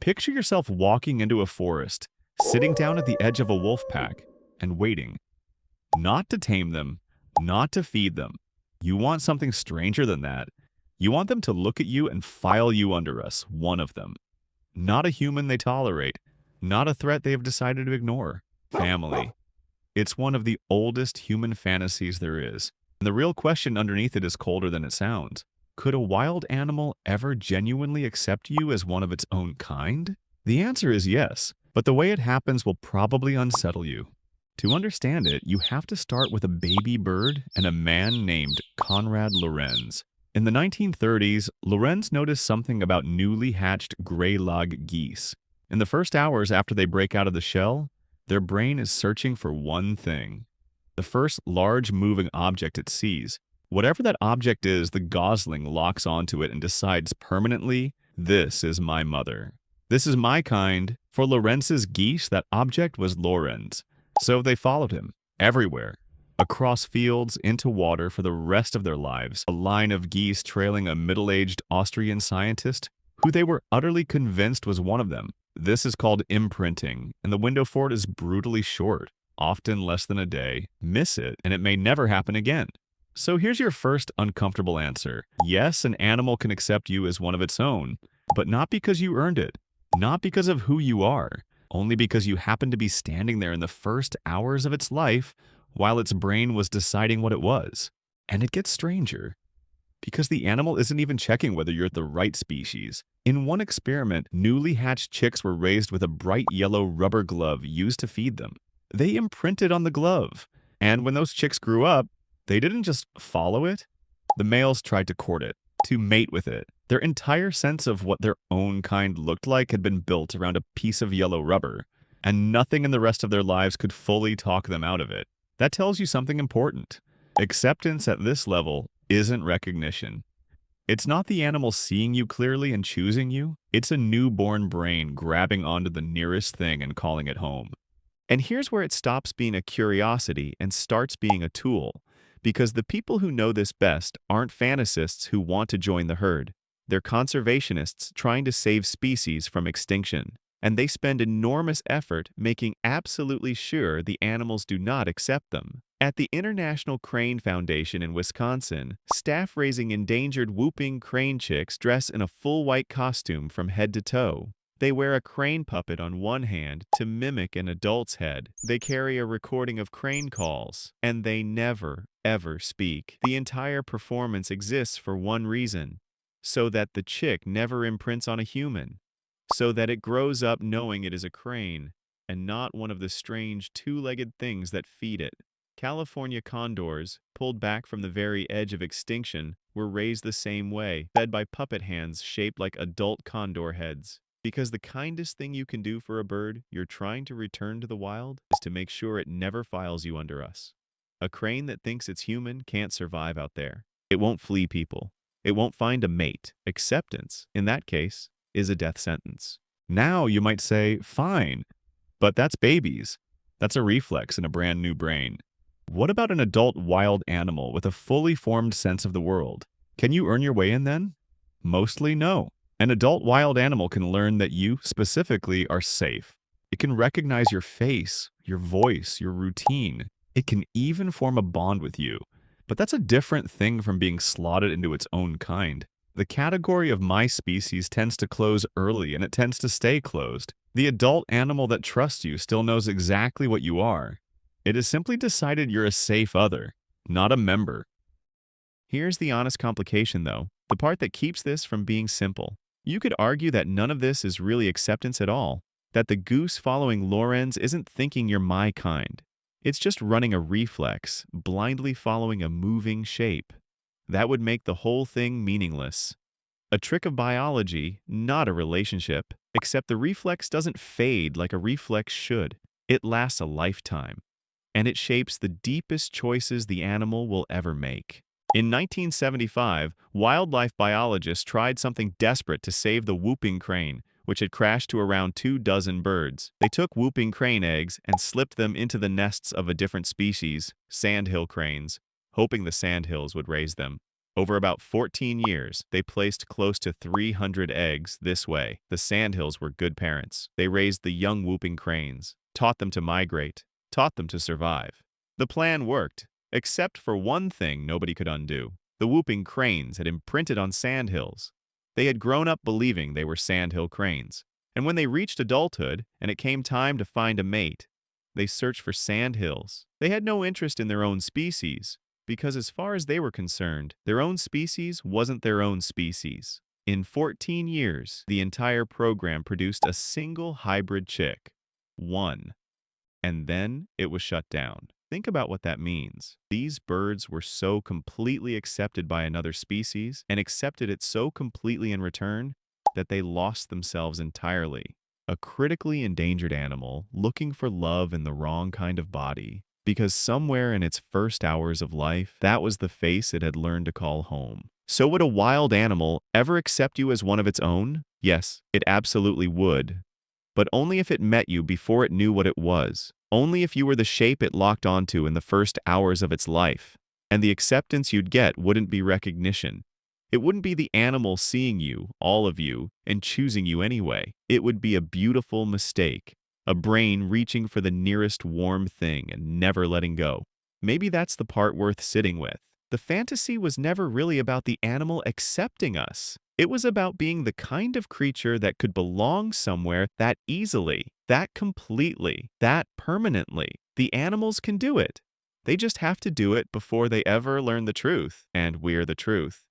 Picture yourself walking into a forest, sitting down at the edge of a wolf pack, and waiting. Not to tame them, not to feed them. You want something stranger than that. You want them to look at you and file you under us, one of them. Not a human they tolerate, not a threat they have decided to ignore. Family. It's one of the oldest human fantasies there is. And the real question underneath it is colder than it sounds. Could a wild animal ever genuinely accept you as one of its own kind? The answer is yes, but the way it happens will probably unsettle you. To understand it, you have to start with a baby bird and a man named Konrad Lorenz. In the 1930s, Lorenz noticed something about newly hatched gray log geese. In the first hours after they break out of the shell, their brain is searching for one thing: the first large moving object it sees. Whatever that object is, the gosling locks onto it and decides permanently, this is my mother. This is my kind. For Lorenz's geese, that object was Lorenz. So they followed him, everywhere, across fields, into water for the rest of their lives, a line of geese trailing a middle-aged Austrian scientist who they were utterly convinced was one of them. This is called imprinting, and the window for it is brutally short, often less than a day. Miss it, and it may never happen again. So here's your first uncomfortable answer. Yes, an animal can accept you as one of its own, but not because you earned it, not because of who you are, only because you happened to be standing there in the first hours of its life while its brain was deciding what it was. And it gets stranger, because the animal isn't even checking whether you're the right species. In one experiment, newly hatched chicks were raised with a bright yellow rubber glove used to feed them. They imprinted on the glove, and when those chicks grew up, they didn't just follow it. The males tried to court it, to mate with it. Their entire sense of what their own kind looked like had been built around a piece of yellow rubber, and nothing in the rest of their lives could fully talk them out of it. That tells you something important. Acceptance at this level isn't recognition. It's not the animal seeing you clearly and choosing you. It's a newborn brain grabbing onto the nearest thing and calling it home. And here's where it stops being a curiosity and starts being a tool. Because the people who know this best aren't fantasists who want to join the herd. They're conservationists trying to save species from extinction. And they spend enormous effort making absolutely sure the animals do not accept them. At the International Crane Foundation in Wisconsin, staff raising endangered whooping crane chicks dress in a full white costume from head to toe. They wear a crane puppet on one hand to mimic an adult's head. They carry a recording of crane calls, and they never, ever speak. The entire performance exists for one reason: so that the chick never imprints on a human, so that it grows up knowing it is a crane, and not one of the strange two-legged things that feed it. California condors, pulled back from the very edge of extinction, were raised the same way, fed by puppet hands shaped like adult condor heads. Because the kindest thing you can do for a bird you're trying to return to the wild is to make sure it never files you under us. A crane that thinks it's human can't survive out there. It won't flee people. It won't find a mate. Acceptance, in that case, is a death sentence. Now you might say, fine, but that's babies. That's a reflex in a brand new brain. What about an adult wild animal with a fully formed sense of the world? Can you earn your way in then? Mostly no. An adult wild animal can learn that you, specifically, are safe. It can recognize your face, your voice, your routine. It can even form a bond with you. But that's a different thing from being slotted into its own kind. The category of my species tends to close early, and it tends to stay closed. The adult animal that trusts you still knows exactly what you are. It has simply decided you're a safe other, not a member. Here's the honest complication, though, the part that keeps this from being simple. You could argue that none of this is really acceptance at all, that the goose following Lorenz isn't thinking you're my kind. It's just running a reflex, blindly following a moving shape. That would make the whole thing meaningless. A trick of biology, not a relationship, except the reflex doesn't fade like a reflex should. It lasts a lifetime, and it shapes the deepest choices the animal will ever make. In 1975, wildlife biologists tried something desperate to save the whooping crane, which had crashed to around 24 birds. They took whooping crane eggs and slipped them into the nests of a different species, sandhill cranes, hoping the sandhills would raise them. Over about 14 years, they placed close to 300 eggs this way. The sandhills were good parents. They raised the young whooping cranes, taught them to migrate, taught them to survive. The plan worked, except for one thing nobody could undo. The whooping cranes had imprinted on sandhills. They had grown up believing they were sandhill cranes. And when they reached adulthood and it came time to find a mate, they searched for sandhills. They had no interest in their own species, because as far as they were concerned, their own species wasn't their own species. In 14 years, the entire program produced a single hybrid chick. One. And then it was shut down. Think about what that means. These birds were so completely accepted by another species and accepted it so completely in return that they lost themselves entirely. A critically endangered animal looking for love in the wrong kind of body, because somewhere in its first hours of life, that was the face it had learned to call home. So would a wild animal ever accept you as one of its own? Yes, it absolutely would. But only if it met you before it knew what it was. Only if you were the shape it locked onto in the first hours of its life. And the acceptance you'd get wouldn't be recognition. It wouldn't be the animal seeing you, all of you, and choosing you anyway. It would be a beautiful mistake. A brain reaching for the nearest warm thing and never letting go. Maybe that's the part worth sitting with. The fantasy was never really about the animal accepting us. It was about being the kind of creature that could belong somewhere that easily, that completely, that permanently. The animals can do it. They just have to do it before they ever learn the truth. And we're the truth.